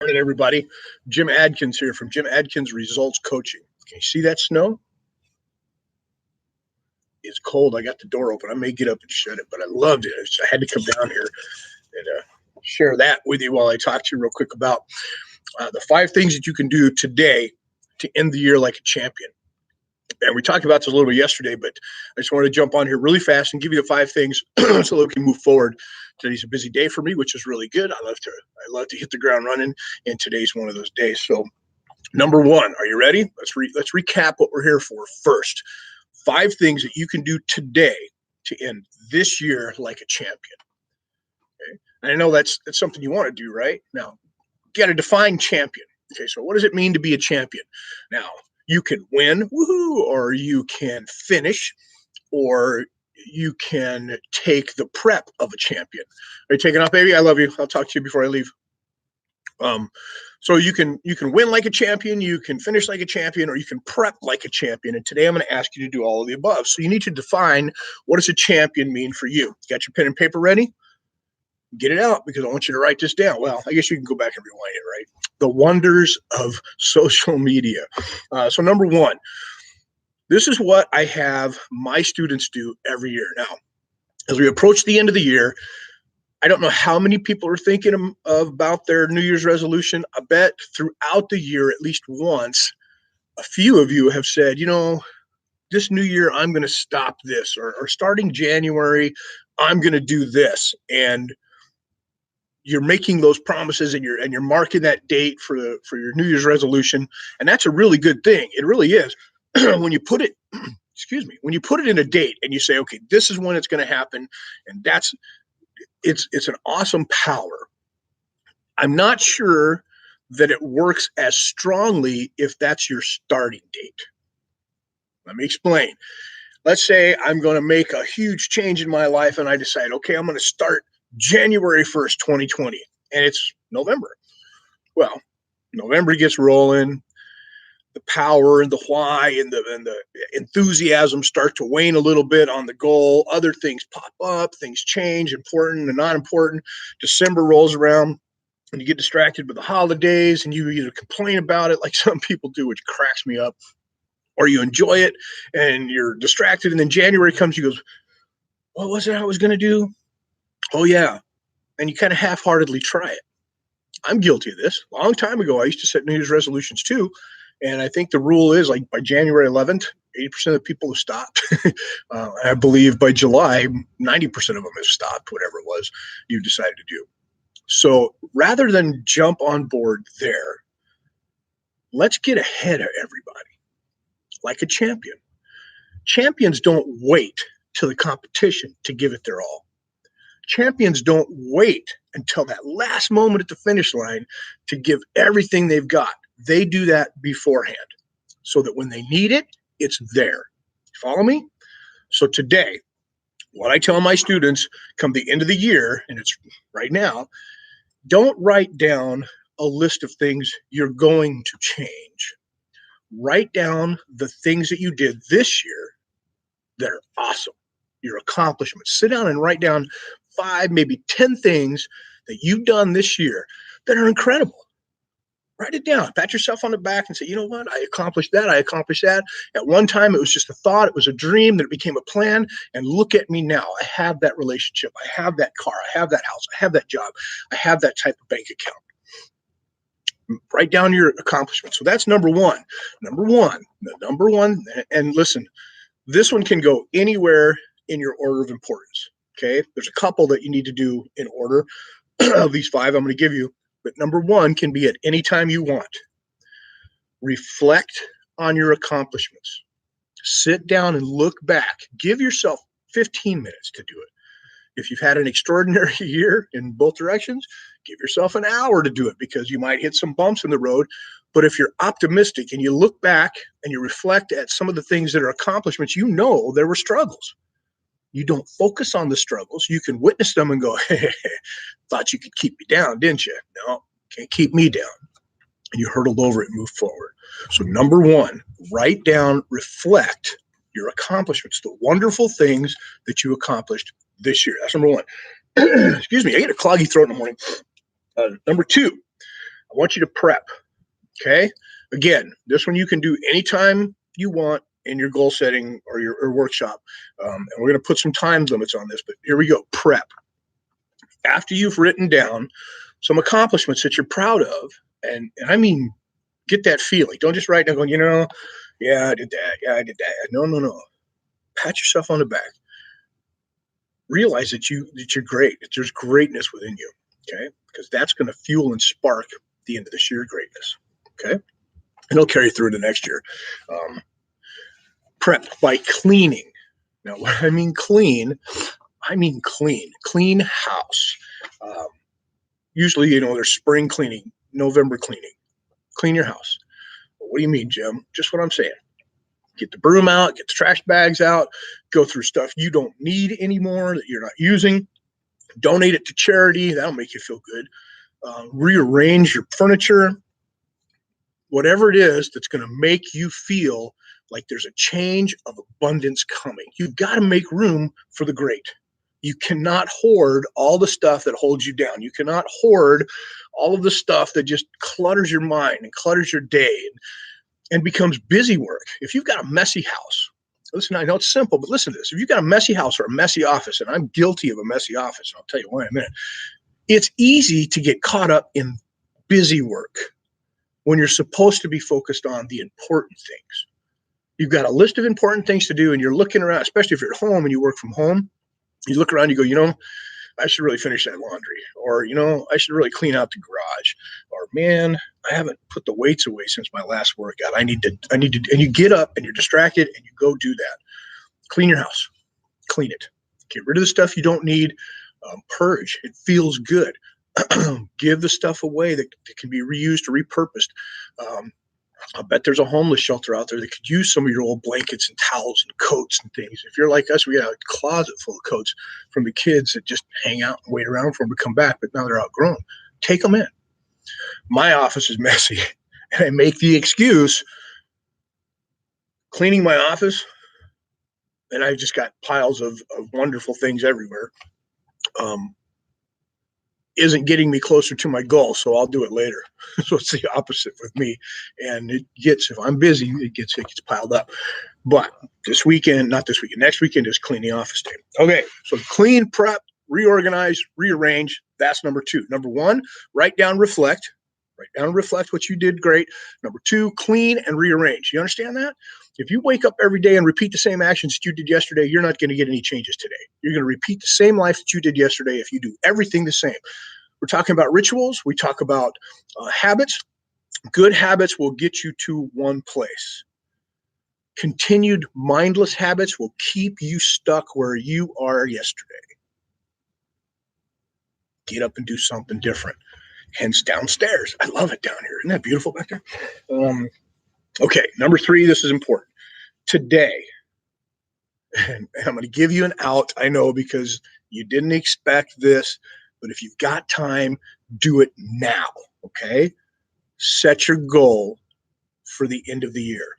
Morning, everybody. Jim Adkins here from Jim Adkins Results Coaching. Can you see that snow? It's cold. I got the door open. I may get up and shut it, but I loved it. I had to come down here and share that with you while I talk to you real quick about the 5 things that you can do today to end the year like a champion. And we talked about this a little bit yesterday, but I just wanted to jump on here really fast and give you the 5 things so that we can move forward. Today's a busy day for me, which is really good. I love to hit the ground running, and today's one of those days. So, number 1, are you ready? Let's recap what we're here for first. 5 things that you can do today to end this year like a champion. Okay, and I know that's something you want to do, right? Now, you got to define champion. Okay, so what does it mean to be a champion? Now, you can win, woohoo, or you can finish, or you can take the prep of a champion. Are you taking off, baby? I love you. I'll talk to you before I leave. So you can win like a champion, you can finish like a champion, or you can prep like a champion. And today I'm going to ask you to do all of the above. So you need to define, what does a champion mean for you? Got your pen and paper ready? Get it out, because I want you to write this down. Well, I guess you can go back and rewind it, right? The wonders of social media. So number 1, this is what I have my students do every year. Now, as we approach the end of the year, I don't know how many people are thinking about their New Year's resolution. I bet throughout the year, at least once, a few of you have said, this new year, I'm going to stop this, or starting January, I'm going to do this. And you're making those promises, and you're marking that date for your New Year's resolution. And that's a really good thing. It really is. When you put it, when you put it in a date and you say, okay, this is when it's going to happen. And it's an awesome power. I'm not sure that it works as strongly if that's your starting date. Let me explain. Let's say I'm going to make a huge change in my life, and I decide, okay, I'm going to start January 1st, 2020, and it's November. Well, November gets rolling. The power and the why and the enthusiasm start to wane a little bit on the goal. Other things pop up, things change, important and not important. December rolls around, and you get distracted with the holidays, and you either complain about it like some people do, which cracks me up, or you enjoy it and you're distracted. And then January comes, you goes, what was it I was going to do? Oh, yeah. And you kind of half-heartedly try it. I'm guilty of this. A long time ago, I used to set New Year's resolutions too. And I think the rule is, like, by January 11th, 80% of the people have stopped. I believe by July, 90% of them have stopped, whatever it was you decided to do. So rather than jump on board there, let's get ahead of everybody like a champion. Champions don't wait till the competition to give it their all. Champions don't wait until that last moment at the finish line to give everything they've got. They do that beforehand so that when they need it, it's there. Follow me? So today, what I tell my students come the end of the year, and it's right now, don't write down a list of things you're going to change. Write down the things that you did this year that are awesome, your accomplishments. Sit down and write down 5, maybe 10 things that you've done this year that are incredible. Write it down. Pat yourself on the back and say, you know what? I accomplished that. I accomplished that. At one time, it was just a thought. It was a dream. Then it became a plan. And look at me now. I have that relationship. I have that car. I have that house. I have that job. I have that type of bank account. Write down your accomplishments. So that's number 1. Number one. And listen, this one can go anywhere in your order of importance. Okay. There's a couple that you need to do in order of these 5 I'm going to give you. But number 1 can be at any time you want. Reflect on your accomplishments. Sit down and look back. Give yourself 15 minutes to do it. If you've had an extraordinary year in both directions, give yourself an hour to do it, because you might hit some bumps in the road. But if you're optimistic and you look back and you reflect at some of the things that are accomplishments, there were struggles. You don't focus on the struggles. You can witness them and go, hey, thought you could keep me down, didn't you? No, can't keep me down. And you hurdled over it and moved forward. So number 1, write down, reflect your accomplishments, the wonderful things that you accomplished this year. That's number 1. Excuse me, I get a cloggy throat in the morning. Number 2, I want you to prep. Okay. Again, this one you can do anytime you want in your goal setting or your workshop. And we're going to put some time limits on this, but here we go. Prep. After you've written down some accomplishments that you're proud of, and I mean, get that feeling. Don't just write down going, yeah, I did that. Yeah, I did that. No. Pat yourself on the back. Realize that you're great. That there's greatness within you. Okay, because that's going to fuel and spark the end of this year greatness. Okay, and it'll carry through to next year. Prep by cleaning. Now, what I mean clean, clean house. Usually, there's spring cleaning, November cleaning. Clean your house. What do you mean, Jim? Just what I'm saying. Get the broom out, get the trash bags out, go through stuff you don't need anymore that you're not using. Donate it to charity. That'll make you feel good. Rearrange your furniture. Whatever it is that's going to make you feel like there's a change of abundance coming. You've got to make room for the great. You cannot hoard all the stuff that holds you down. You cannot hoard all of the stuff that just clutters your mind and clutters your day and becomes busy work. If you've got a messy house, listen, I know it's simple, but listen to this. If you've got a messy house or a messy office, and I'm guilty of a messy office, and I'll tell you why in a minute, it's easy to get caught up in busy work when you're supposed to be focused on the important things. You've got a list of important things to do, and you're looking around, especially if you're at home and you work from home. You look around, you go, I should really finish that laundry, or, I should really clean out the garage, or, man, I haven't put the weights away since my last workout. I need to, and you get up and you're distracted and you go do that. Clean your house, clean it, get rid of the stuff you don't need, purge. It feels good. Give the stuff away that can be reused or repurposed. I bet there's a homeless shelter out there that could use some of your old blankets and towels and coats and things. If you're like us, we got a closet full of coats from the kids that just hang out and wait around for them to come back, but now they're outgrown. Take them in. My office is messy, and I make the excuse cleaning my office, and I've just got piles of wonderful things everywhere. Isn't getting me closer to my goal, so I'll do it later. So it's the opposite with me, and if I'm busy, it gets piled up. But next weekend, is clean the office day. Okay, so clean, prep, reorganize, rearrange. That's number 2. Number 1, write down, reflect. Write down and reflect what you did great. Number 2, clean and rearrange. You understand that? If you wake up every day and repeat the same actions that you did yesterday, you're not going to get any changes today. You're going to repeat the same life that you did yesterday if you do everything the same. We're talking about rituals. We talk about habits. Good habits will get you to one place. Continued mindless habits will keep you stuck where you are yesterday. Get up and do something different. Hence downstairs. I love it down here. Isn't that beautiful back there? Okay, number 3, this is important. Today, and I'm going to give you an out, I know, because you didn't expect this, but if you've got time, do it now, okay? Set your goal for the end of the year,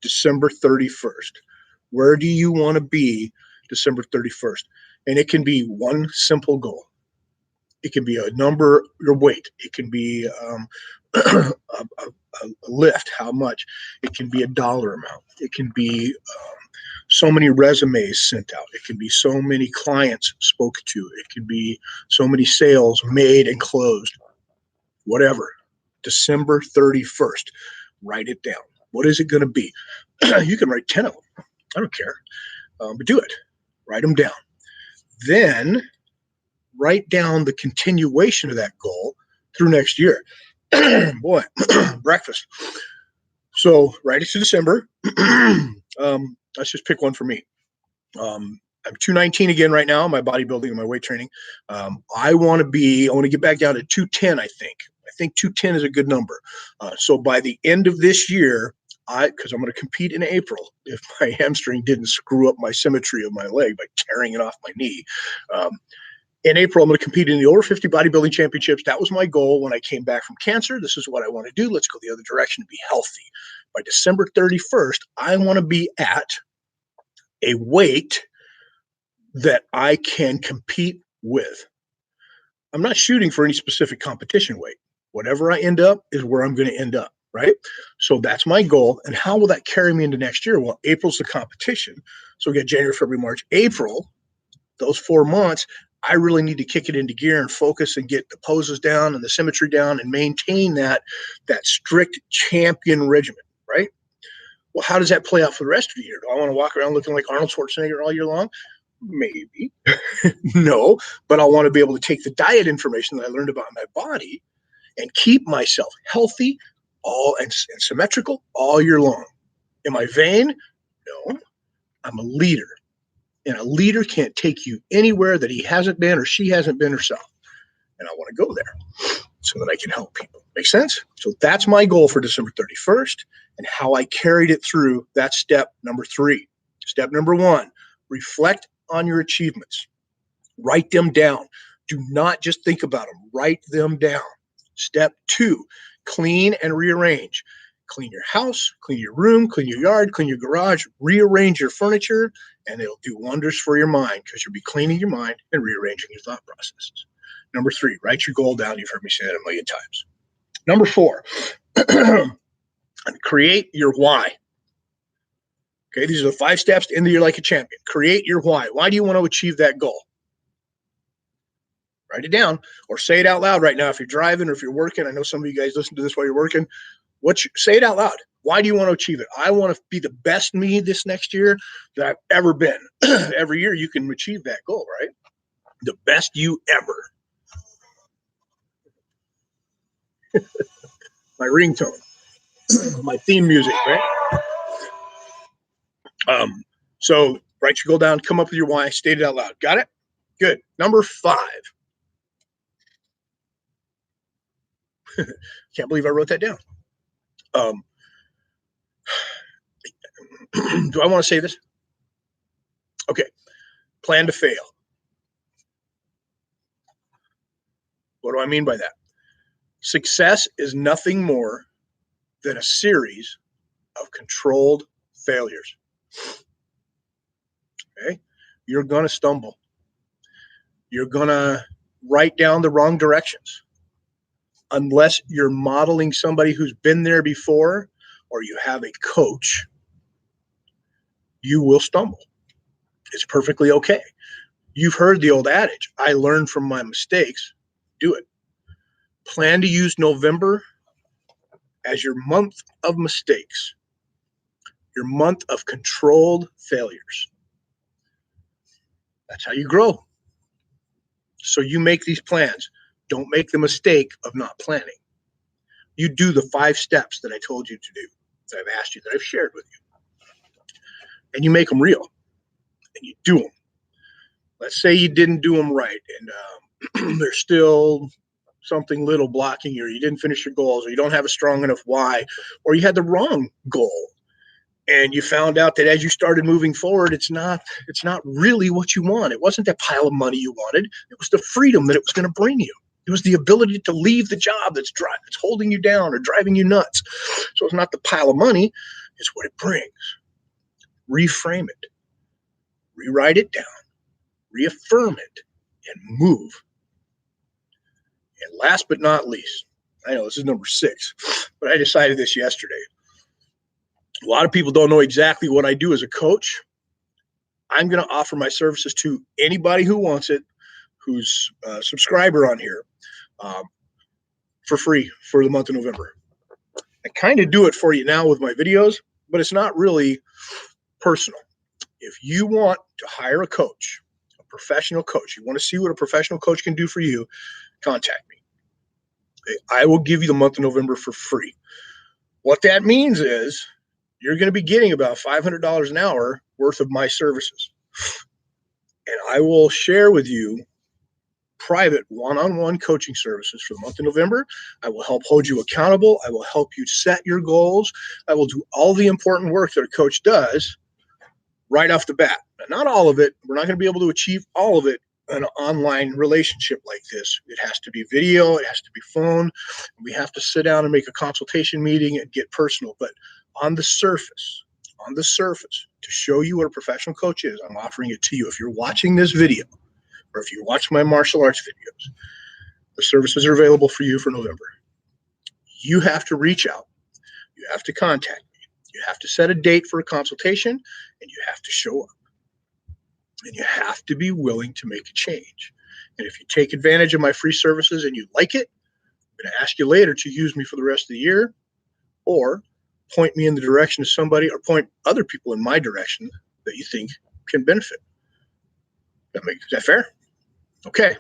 December 31st. Where do you want to be December 31st? And it can be one simple goal. It can be a number, your weight. It can be a lift, how much. It can be a dollar amount. It can be so many resumes sent out. It can be so many clients spoke to. It can be so many sales made and closed. Whatever. December 31st. Write it down. What is it going to be? You can write 10 of them. I don't care. But do it. Write them down. Then write down the continuation of that goal through next year. Boy, breakfast. So write it to December. Let's just pick one for me. I'm 219 again right now, my bodybuilding and my weight training. I want to get back down to 210, I think. I think 210 is a good number. So by the end of this year, because I'm going to compete in April, if my hamstring didn't screw up my symmetry of my leg by tearing it off my knee. In April, I'm going to compete in the over 50 bodybuilding championships. That was my goal when I came back from cancer. This is what I want to do. Let's go the other direction and be healthy. By December 31st, I want to be at a weight that I can compete with. I'm not shooting for any specific competition weight. Whatever I end up is where I'm going to end up, right? So that's my goal. And how will that carry me into next year? Well, April's the competition. So we got January, February, March, April, those 4 months. I really need to kick it into gear and focus and get the poses down and the symmetry down and maintain that strict champion regimen, right? Well, how does that play out for the rest of the year? Do I want to walk around looking like Arnold Schwarzenegger all year long? Maybe. No, but I want to be able to take the diet information that I learned about my body and keep myself healthy and symmetrical all year long. Am I vain? No, I'm a leader. And a leader can't take you anywhere that he hasn't been or she hasn't been herself. And I want to go there so that I can help people. Make sense? So that's my goal for December 31st and how I carried it through. That's step number 3. Step number 1, reflect on your achievements. Write them down. Do not just think about them. Write them down. Step 2, clean and rearrange. Clean your house, clean your room, clean your yard, clean your garage, rearrange your furniture, and it'll do wonders for your mind because you'll be cleaning your mind and rearranging your thought processes. Number 3, write your goal down. You've heard me say that a million times. Number 4, create your why. Okay, these are the 5 steps to end the year like a champion. Create your why. Why do you want to achieve that goal? Write it down or say it out loud right now if you're driving or if you're working. I know some of you guys listen to this while you're working. Say it out loud. Why do you want to achieve it? I want to be the best me this next year that I've ever been. Every year you can achieve that goal, right? The best you ever. My ringtone, my theme music, right? So write your goal down, come up with your why, state it out loud. Got it? Good. Number 5. Can't believe I wrote that down. Do I want to say this? Okay. Plan to fail. What do I mean by that? Success is nothing more than a series of controlled failures. Okay? You're going to stumble. You're going to write down the wrong directions. Unless you're modeling somebody who's been there before or you have a coach, you will stumble. It's perfectly okay. You've heard the old adage, I learned from my mistakes. Do it. Plan to use November as your month of mistakes, your month of controlled failures. That's how you grow. So you make these plans. Don't make the mistake of not planning. You do the 5 steps that I told you to do, that I've asked you, that I've shared with you. And you make them real. And you do them. Let's say you didn't do them right, and there's still something little blocking you, or you didn't finish your goals, or you don't have a strong enough why, or you had the wrong goal. And you found out that as you started moving forward, it's not really what you want. It wasn't that pile of money you wanted. It was the freedom that it was going to bring you. It was the ability to leave the job that's holding you down or driving you nuts. So it's not the pile of money. It's what it brings. Reframe it. Rewrite it down. Reaffirm it. And move. And last but not least, I know this is number 6, but I decided this yesterday. A lot of people don't know exactly what I do as a coach. I'm going to offer my services to anybody who wants it, who's a subscriber on here, for free for the month of November. I kind of do it for you now with my videos, but it's not really personal. If you want to hire a coach, a professional coach, you want to see what a professional coach can do for you, contact me. Okay? I will give you the month of November for free. What that means is you're going to be getting about $500 an hour worth of my services. And I will share with you private one-on-one coaching services for the month of November. I will help hold you accountable. I will help you set your goals. I will do all the important work that a coach does right off the bat. Now, not all of it. We're not going to be able to achieve all of it in an online relationship like this. It has to be video. It has to be phone. We have to sit down and make a consultation meeting and get personal. But on the surface, to show you what a professional coach is, I'm offering it to you. If you're watching this video, or if you watch my martial arts videos, the services are available for you for November. You have to reach out. You have to contact me. You have to set a date for a consultation, and you have to show up. And you have to be willing to make a change. And if you take advantage of my free services and you like it, I'm going to ask you later to use me for the rest of the year, or point me in the direction of somebody, or point other people in my direction that you think can benefit. Is that fair? Okay.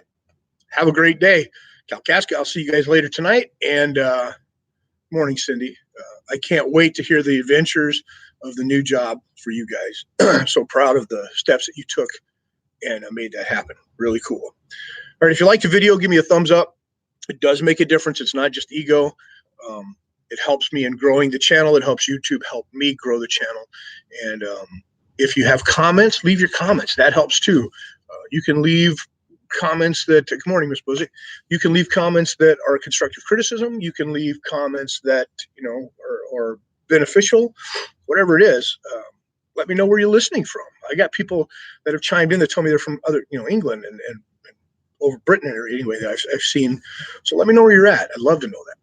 Have a great day. Kalkaska, I'll see you guys later tonight. And morning, Cindy. I can't wait to hear the adventures of the new job for you guys. I'm so proud of the steps that you took and made that happen. Really cool. All right. If you liked the video, give me a thumbs up. It does make a difference. It's not just ego. It helps me in growing the channel. It helps YouTube help me grow the channel. And if you have comments, leave your comments. That helps too. You can leave comments that, good morning, Ms. Buzzy. You can leave comments that are constructive criticism. You can leave comments that, are beneficial, whatever it is. Let me know where you're listening from. I got people that have chimed in that tell me they're from other, England and over Britain or anyway that I've seen. So let me know where you're at. I'd love to know that.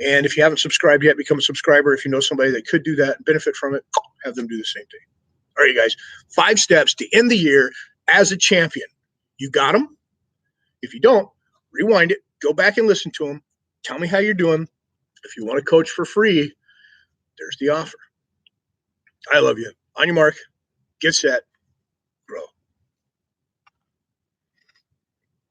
And if you haven't subscribed yet, become a subscriber. If you know somebody that could do that and benefit from it, have them do the same thing. All right, you guys, 5 steps to end the year as a champion. You got them? If you don't, rewind it, go back and listen to them. Tell me how you're doing. If you want to coach for free, there's the offer. I love you. On your mark, get set.